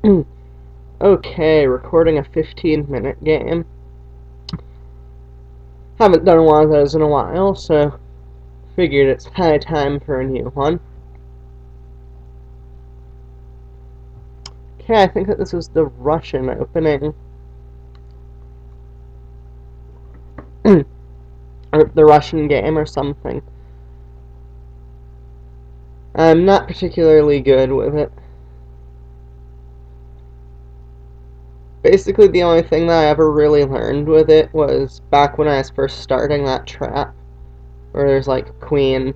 Okay, recording a 15-minute game. Haven't done one of those in a while, so figured it's high time for a new one. Okay, I think that this is the Russian opening. Or the Russian game or something. I'm not particularly good with it. Basically, the only thing that I ever really learned with it was back when I was first starting that trap, where there's like queen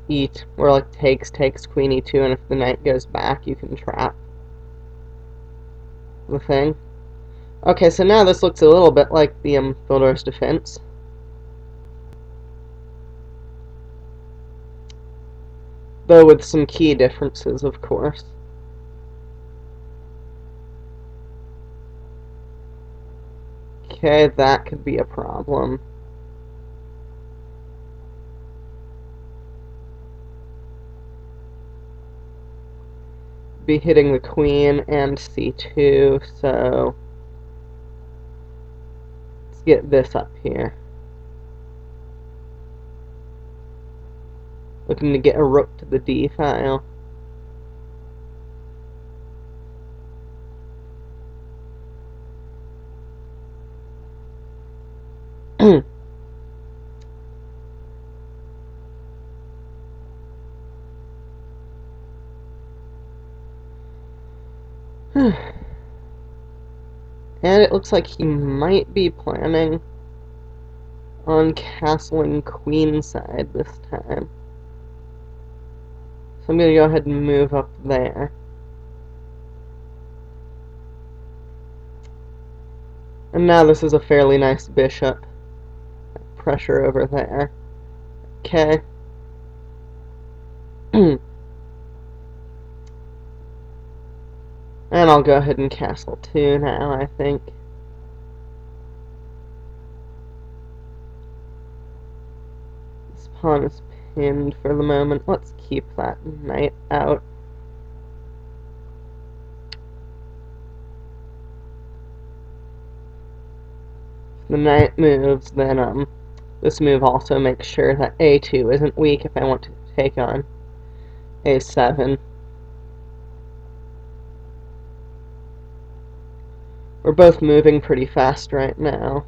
where like takes queen e2, and if the knight goes back, you can trap the thing. Okay, so now this looks a little bit like the Fyodor's defense. Though with some key differences, of course. Okay, that could be a problem. Be hitting the queen and c2, so let's get this up here. Looking to get a rook to the d file. And it looks like he might be planning on castling queenside this time. So I'm going to go ahead and move up there. And now this is a fairly nice bishop. Pressure over there. Okay. And I'll go ahead and castle 2 now, I think. This pawn is pinned for the moment. Let's keep that knight out. If the knight moves, then this move also makes sure that a2 isn't weak if I want to take on a7. We're both moving pretty fast right now.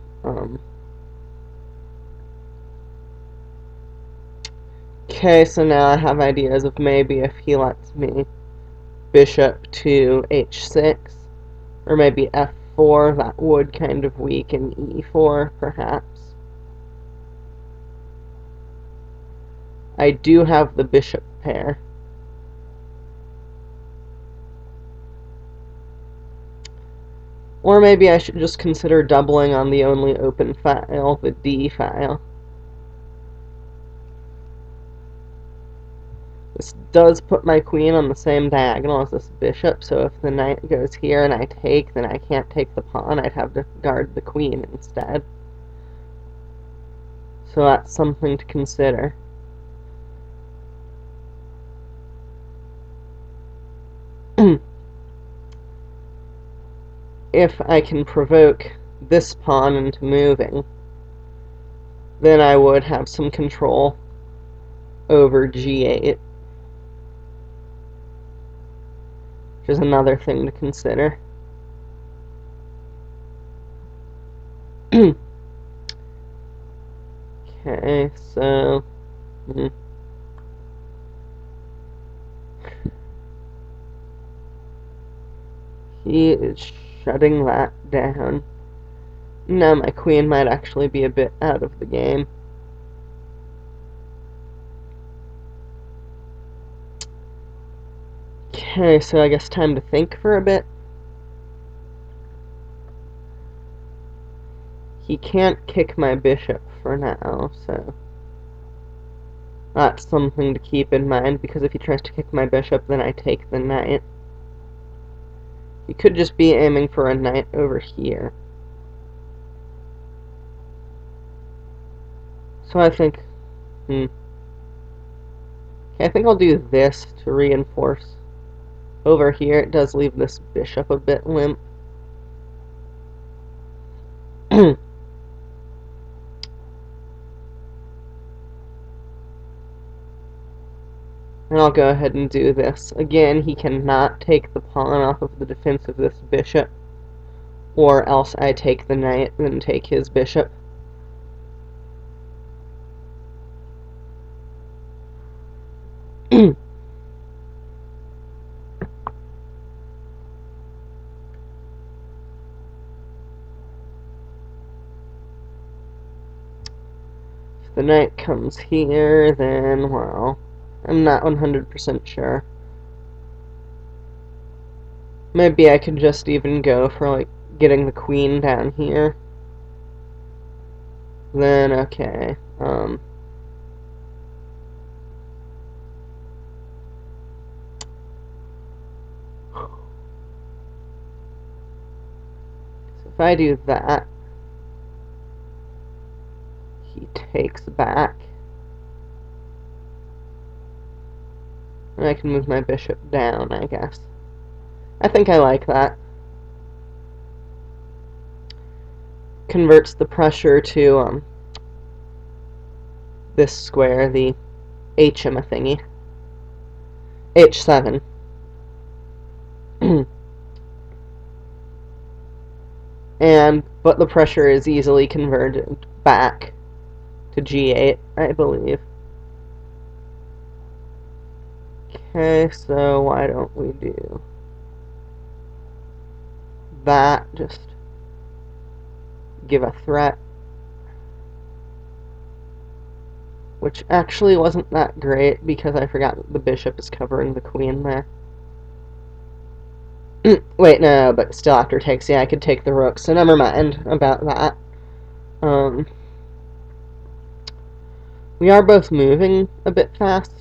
Okay, so now I have ideas of maybe if he lets me bishop to h6, or maybe f4, that would kind of weaken e4, perhaps. I do have the bishop pair. Or maybe I should just consider doubling on the only open file, the d file. This does put my queen on the same diagonal as this bishop, so if the knight goes here and I take, then I can't take the pawn. I'd have to guard the queen instead. So that's something to consider. If I can provoke this pawn into moving, then I would have some control over g8, which is another thing to consider. Okay, so he is shutting that down. Now my queen might actually be a bit out of the game. Okay, so I guess time to think for a bit. He can't kick my bishop for now, so that's something to keep in mind, because if he tries to kick my bishop, then I take the knight. He could just be aiming for a knight over here. So I think, okay, I think I'll do this to reinforce Over here, it does leave this bishop a bit limp. And I'll go ahead and do this. Again, he cannot take the pawn off of the defense of this bishop, or else I take the knight and take his bishop. If the knight comes here, then, well, I'm not 100% sure. Maybe I could just even go for, like, getting the queen down here. Then, okay, so if I do that, he takes back. And I can move my bishop down, I guess. I think I like that. Converts the pressure to this square, the HM thingy. H7. But the pressure is easily converted back to G8, I believe. Okay, so why don't we do that? Just give a threat. Which actually wasn't that great because I forgot that the bishop is covering the queen there. Wait, no, but still after takes, yeah, I could take the rook, so never mind about that. We are both moving a bit fast,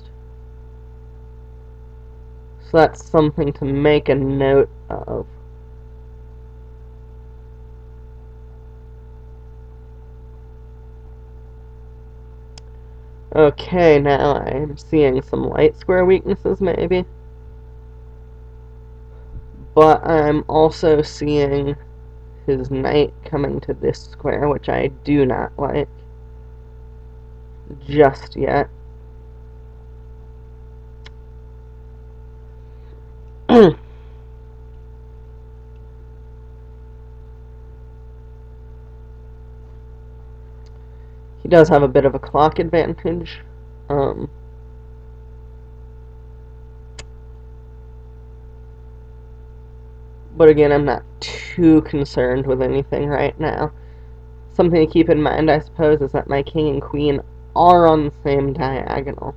so that's something to make a note of. Okay, now I'm seeing some light square weaknesses, maybe. But I'm also seeing his knight coming to this square, which I do not like just yet. He does have a bit of a clock advantage. But again, I'm not too concerned with anything right now. Something to keep in mind, I suppose, is that my king and queen are on the same diagonal.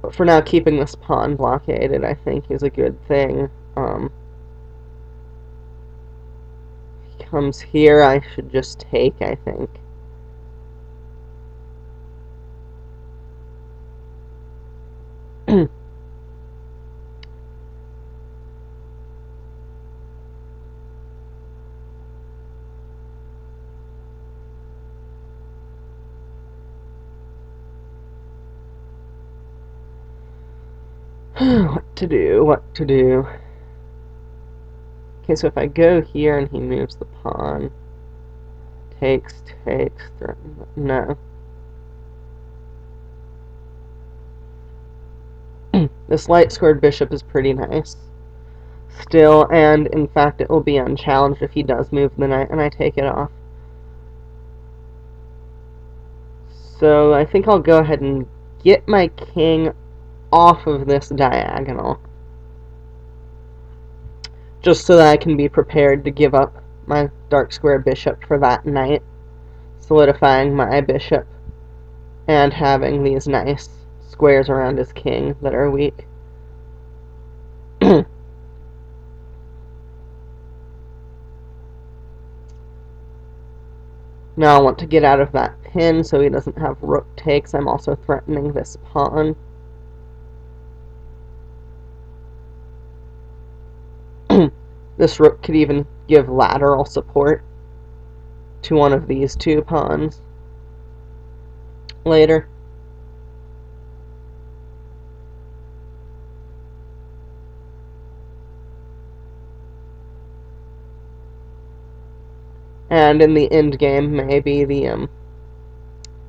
But for now, keeping this pawn blockaded, I think, is a good thing. He comes here, I should just take, I think. What to do? Okay, so if I go here and he moves the pawn, takes, threaten, no. This light squared bishop is pretty nice still, and in fact it will be unchallenged if he does move the knight and I take it off. So I think I'll go ahead and get my king off of this diagonal, just so that I can be prepared to give up my dark square bishop for that knight, solidifying my bishop and having these nice squares around his king that are weak. Now I want to get out of that pin so he doesn't have rook takes. I'm also threatening this pawn. This rook could even give lateral support to one of these two pawns. later. And in the end game, maybe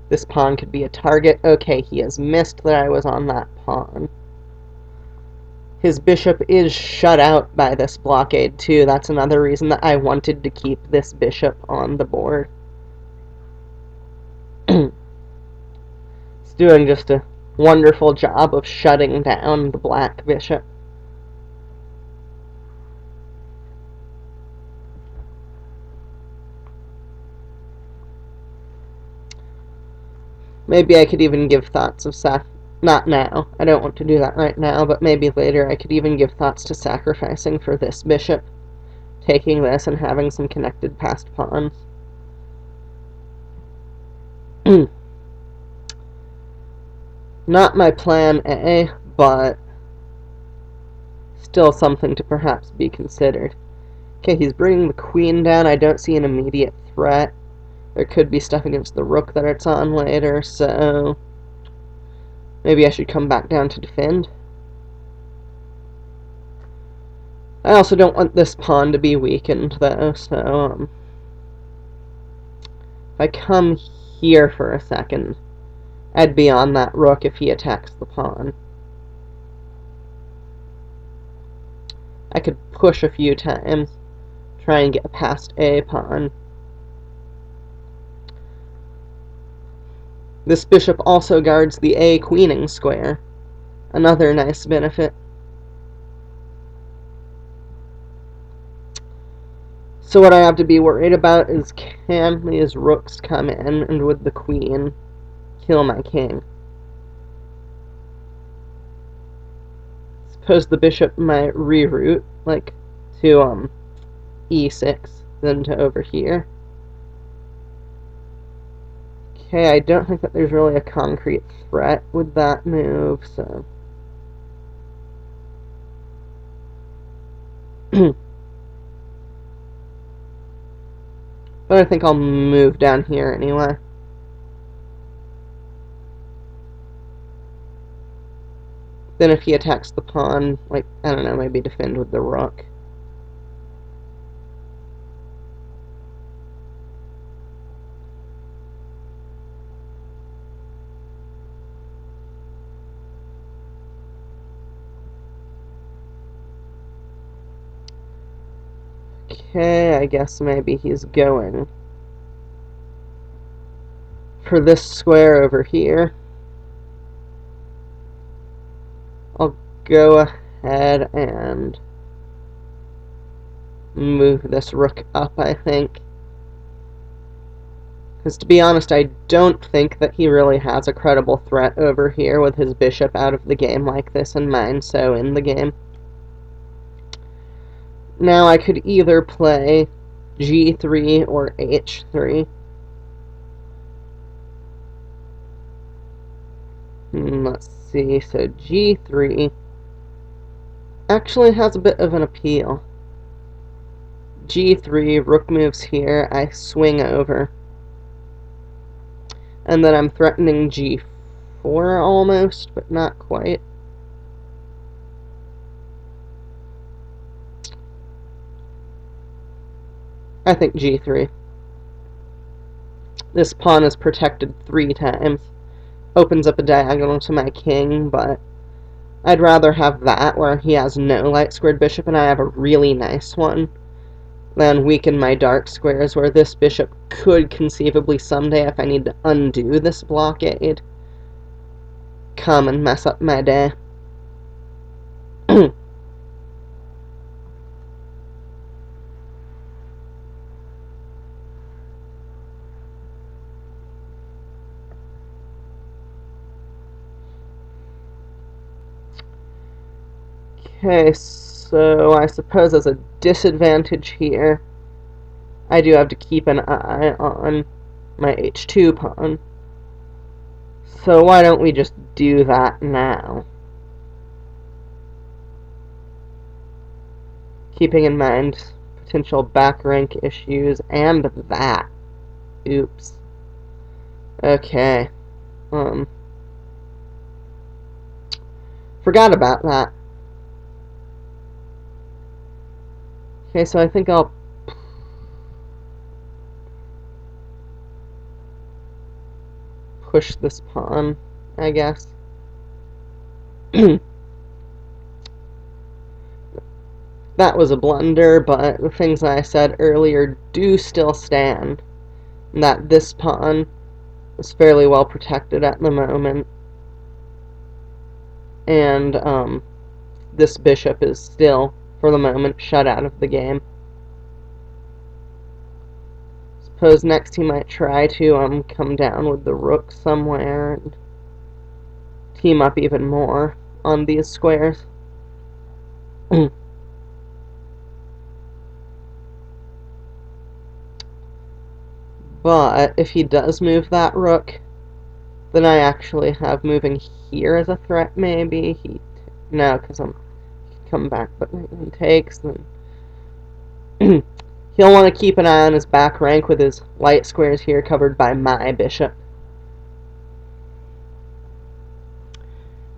this pawn could be a target. Okay, he has missed that I was on that pawn. His bishop is shut out by this blockade too. That's another reason that I wanted to keep this bishop on the board. It's doing just a wonderful job of shutting down the black bishop. Maybe I could even give thoughts of not now. I don't want to do that right now, but maybe later I could even give thoughts to sacrificing for this bishop, taking this and having some connected passed pawns. Not my plan A, but still something to perhaps be considered. Okay, he's bringing the queen down. I don't see an immediate threat. There could be stuff against the rook that it's on later, so maybe I should come back down to defend. I also don't want this pawn to be weakened, though, so if I come here for a second, I'd be on that rook if he attacks the pawn. I could push a few times, try and get past a pawn. This bishop also guards the a queening square, another nice benefit. So what I have to be worried about is, can these rooks come in and with the queen kill my king? Suppose the bishop might reroute, like, to e6, then to over here. Okay, I don't think that there's really a concrete threat with that move, so but I think I'll move down here anyway. Then if he attacks the pawn, like, I don't know, maybe defend with the rook. Okay, I guess maybe he's going for this square over here. I'll go ahead and move this rook up, I think. Because to be honest, I don't think that he really has a credible threat over here with his bishop out of the game like this and mine so in the game. Now I could either play g3 or h3. Let's see, so g3 actually has a bit of an appeal. g3, rook moves here, I swing over. And then I'm threatening g4 almost, but not quite. I think g3. This pawn is protected 3 times. Opens up a diagonal to my king, but I'd rather have that where he has no light squared bishop and I have a really nice one than weaken my dark squares where this bishop could conceivably someday, if I need to undo this blockade, come and mess up my day. Okay, so I suppose as a disadvantage here, I do have to keep an eye on my h2 pawn. So why don't we just do that now? Keeping in mind potential back rank issues and that. Oops. Okay. Forgot about that. Okay, so I think I'll push this pawn, I guess. That was a blunder, but the things I said earlier do still stand. That this pawn is fairly well protected at the moment, and this bishop is still, for the moment, shut out of the game. Suppose next he might try to come down with the rook somewhere and team up even more on these squares. But if he does move that rook, then I actually have moving here as a threat, maybe. No, because I'm come back, but he takes, then he'll want to keep an eye on his back rank with his white squares here covered by my bishop.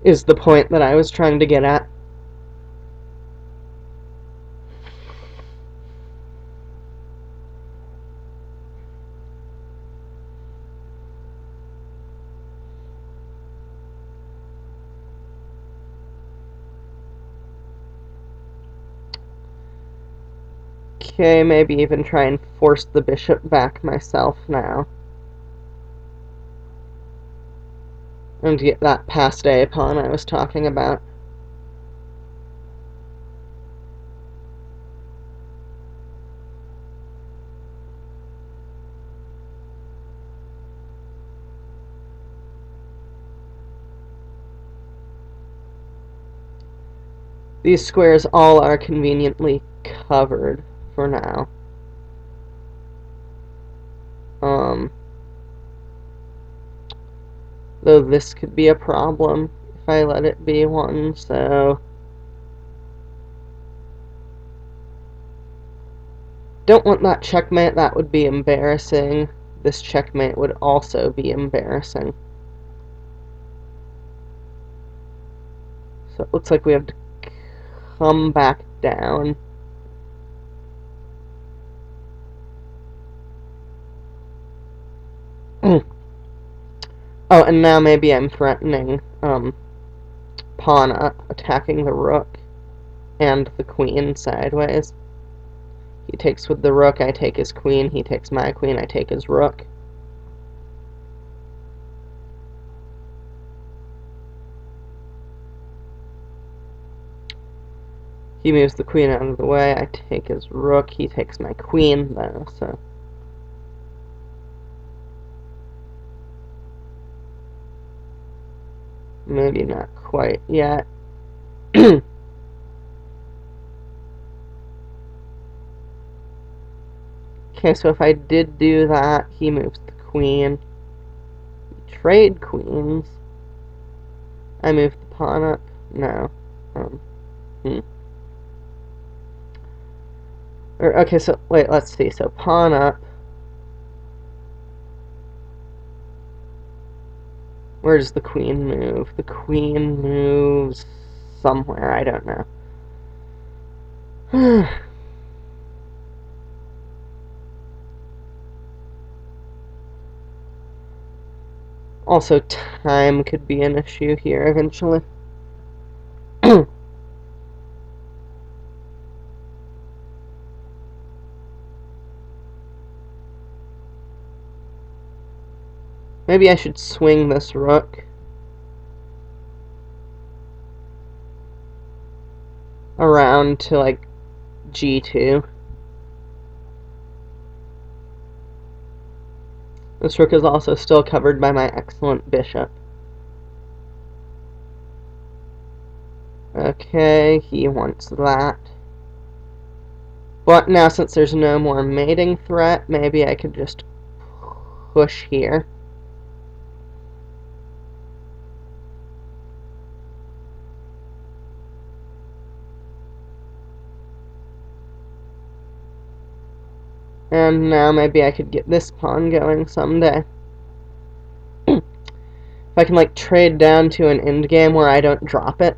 Is the point that I was trying to get at. Okay, maybe even try and force the bishop back myself now. And get that passed A pawn I was talking about. These squares all are conveniently covered for now. Though this could be a problem if I let it be one, so don't want that checkmate. That would be embarrassing. This checkmate would also be embarrassing. So it looks like we have to come back down. Oh, and now maybe I'm threatening pawn up, attacking the rook and the queen sideways. He takes with the rook, I take his queen. He takes my queen, I take his rook. He moves the queen out of the way, I take his rook. He takes my queen, though, so maybe not quite yet. Okay, so if I did do that, he moves the queen. We trade queens. I move the pawn up. No. Okay, so wait, let's see. So pawn up. Where does the queen move? The queen moves somewhere. I don't know. Also, time could be an issue here eventually. Maybe I should swing this rook around to, like, g2. This rook is also still covered by my excellent bishop. Okay, he wants that. But now, since there's no more mating threat, maybe I could just push here. And now maybe I could get this pawn going someday. If I can, like, trade down to an endgame where I don't drop it,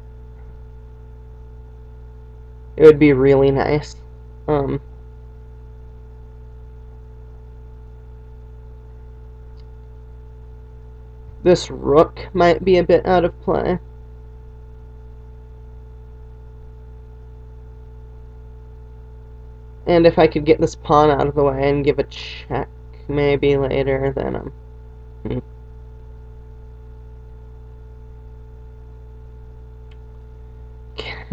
it would be really nice. This rook might be a bit out of play. And if I could get this pawn out of the way and give a check maybe later, then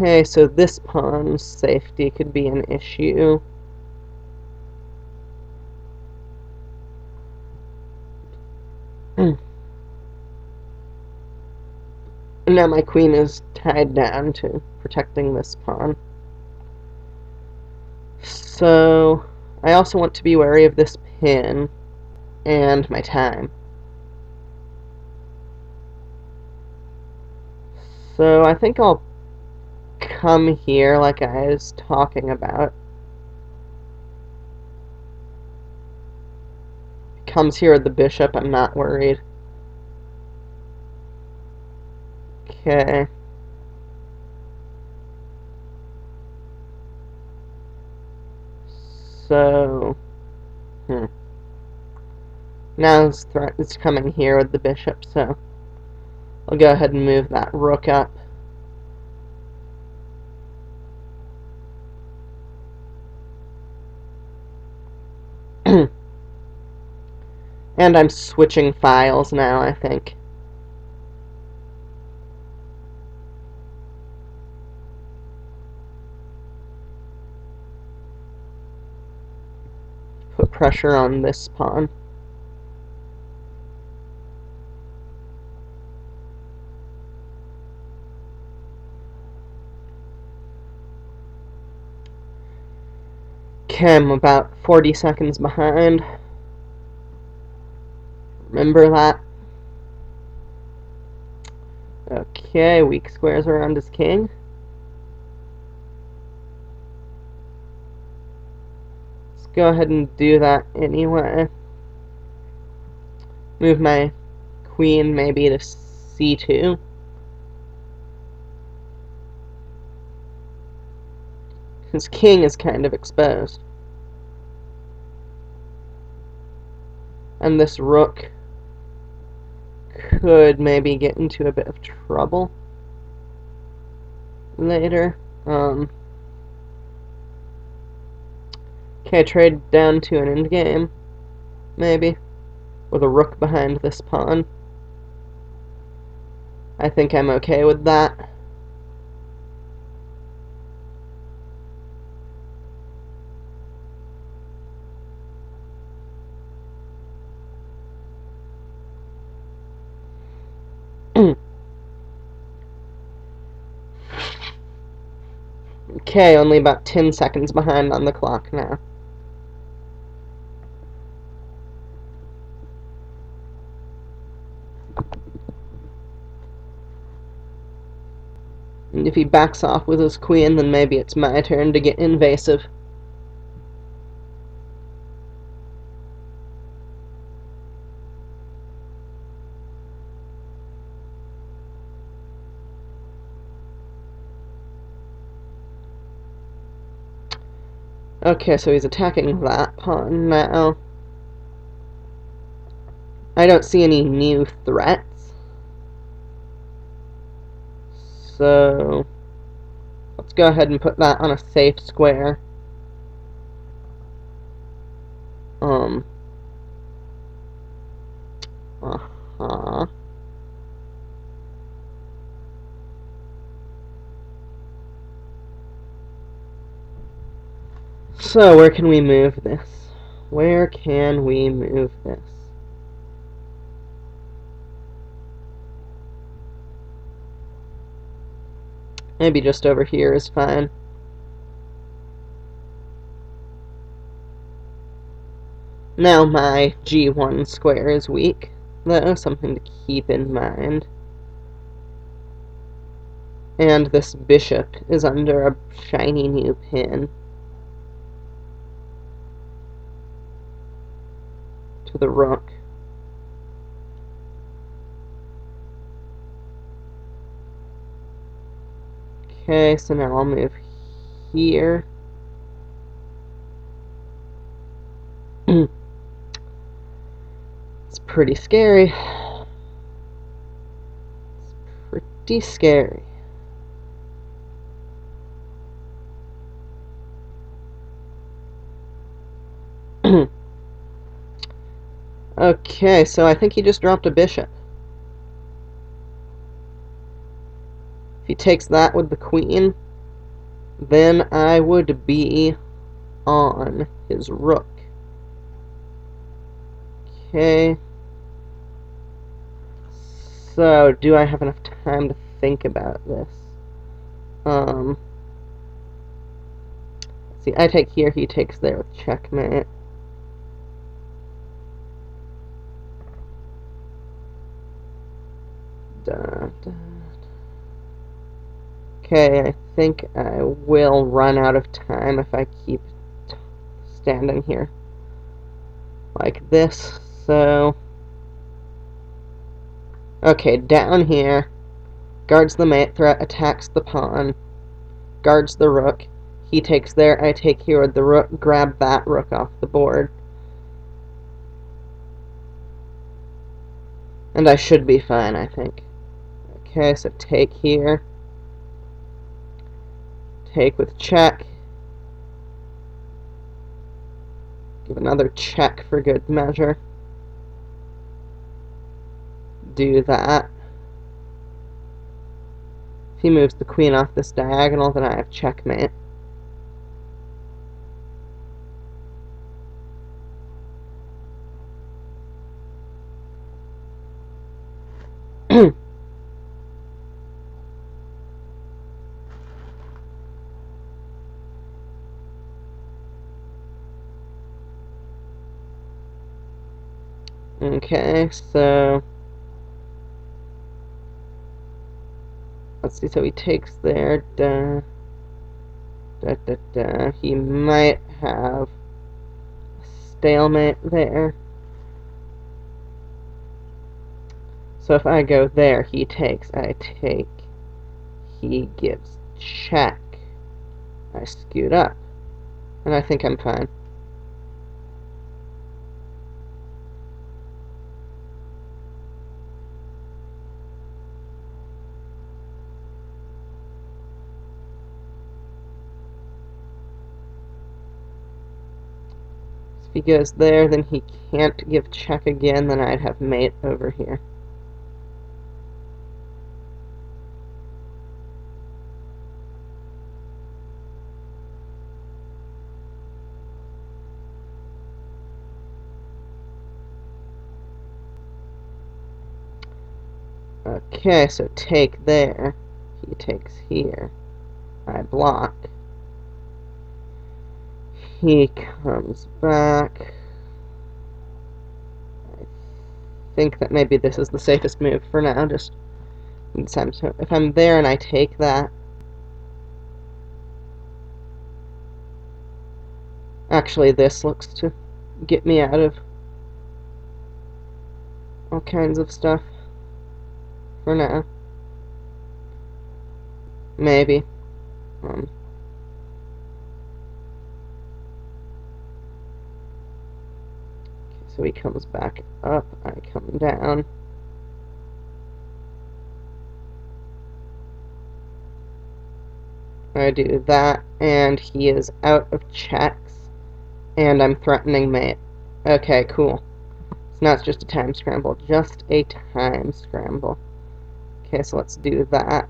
Okay, so this pawn's safety could be an issue. Now my queen is tied down to protecting this pawn. So I also want to be wary of this pin and my time. So I think I'll come here like I was talking about. Comes here with the bishop, I'm not worried. Okay. So, now this threat is coming here with the bishop, so I'll go ahead and move that rook up. And I'm switching files now, I think. Put pressure on this pawn. Okay, I'm about 40 seconds behind. Remember that. Okay, weak squares around his king. Let's go ahead and do that anyway. Move my queen maybe to c2. His king is kind of exposed. And this rook could maybe get into a bit of trouble later. Okay, trade down to an endgame, maybe, with a rook behind this pawn. I think I'm okay with that. Okay, only about 10 seconds behind on the clock now. And if he backs off with his queen, then maybe it's my turn to get invasive. Okay, so he's attacking that pawn now. I don't see any new threats. So let's go ahead and put that on a safe square. So where can we move this? Where can we move this? Maybe just over here is fine. Now my g1 square is weak, though, something to keep in mind. And this bishop is under a shiny new pin to the rook. Okay, so now I'll move here. It's pretty scary. It's pretty scary. Okay, so I think he just dropped a bishop. If he takes that with the queen, then I would be on his rook. Okay. So, do I have enough time to think about this? See, I take here, he takes there with checkmate. Okay, I think I will run out of time if I keep standing here like this. So, okay, down here, guards the mate threat, attacks the pawn, guards the rook. He takes there, I take here with the rook, grab that rook off the board. And I should be fine, I think. Okay, so take here. Take with check. Give another check for good measure. Do that. If he moves the queen off this diagonal, then I have checkmate. Okay, so let's see, so he takes there, he might have stalemate there. So if I go there, he takes, I take, he gives check, I scoot up, and I think I'm fine. If he goes there, then he can't give check again, then I'd have mate over here. Okay, so take there. He takes here. I block. He comes back. I think that maybe this is the safest move for now. Just so if I'm there and I take that. Actually, this looks to get me out of all kinds of stuff. For now. Maybe. So he comes back up, I come down. I do that, and he is out of checks, and I'm threatening mate. Okay, cool. So now it's just a time scramble. Just a time scramble. Okay, so let's do that.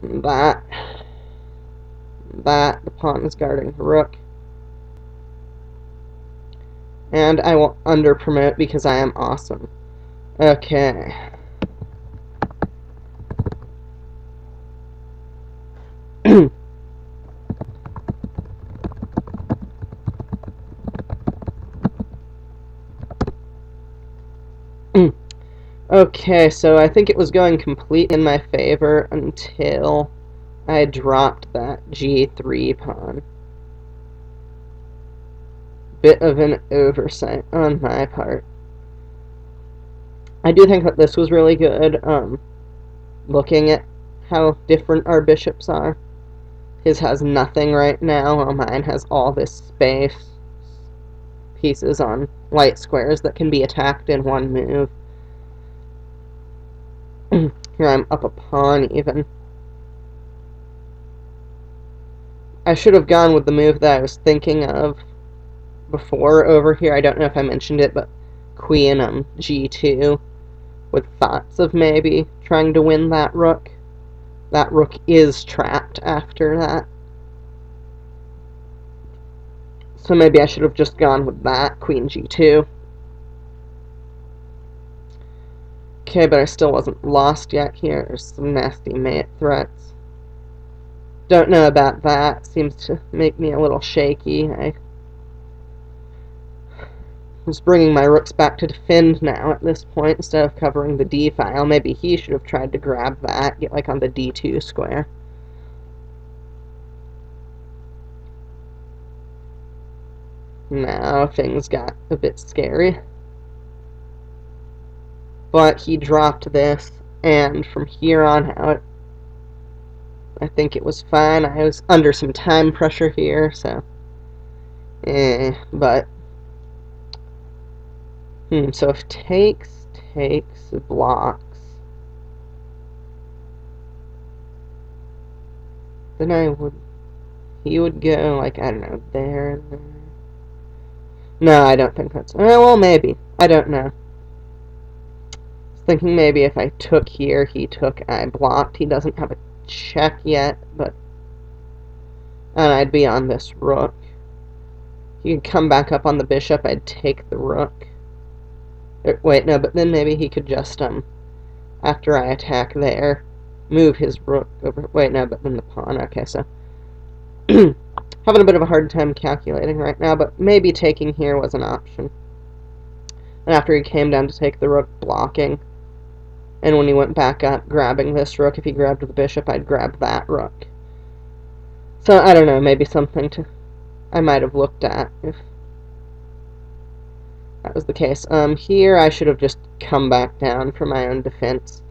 That. The pawn is guarding the rook. And I will under-promote because I am awesome. Okay. Okay, so I think it was going completely in my favor until I dropped that g3 pawn. Bit of an oversight on my part. I do think that this was really good, looking at how different our bishops are. His has nothing right now, while mine has all this space, pieces on light squares that can be attacked in one move. Here I'm up a pawn, even. I should have gone with the move that I was thinking of before over here. I don't know if I mentioned it, but queen g2, with thoughts of maybe trying to win that rook. That rook is trapped after that. So maybe I should have just gone with that, queen g2. Okay, but I still wasn't lost yet here. There's some nasty mate threats. Don't know about that. Seems to make me a little shaky. I was bringing my rooks back to defend now at this point instead of covering the d file. Maybe he should have tried to grab that, get like on the d2 square. Now things got a bit scary. But he dropped this, and from here on out, I think it was fine. I was under some time pressure here, so... but... so if takes, blocks... then he would go, like, I don't know, there. No, I don't think that's... well, maybe. I don't know. I was thinking maybe if I took here, he took, I blocked. He doesn't have a check yet, but... and I'd be on this rook. He could come back up on the bishop, I'd take the rook. Wait, no, but then maybe he could just, after I attack there, move his rook over... wait, no, but then the pawn. Okay, so... having a bit of a hard time calculating right now, but maybe taking here was an option. And after he came down to take the rook, blocking. And when he went back up, grabbing this rook, if he grabbed the bishop, I'd grab that rook. So, I don't know, maybe something I might have looked at if that was the case. Here I should have just come back down for my own defense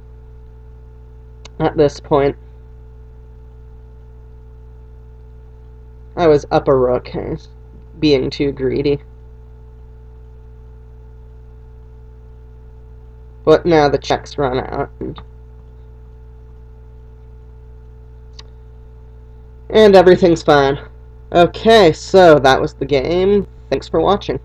at this point. I was up a rook, being too greedy. But now the checks run out. And everything's fine. Okay, so that was the game. Thanks for watching.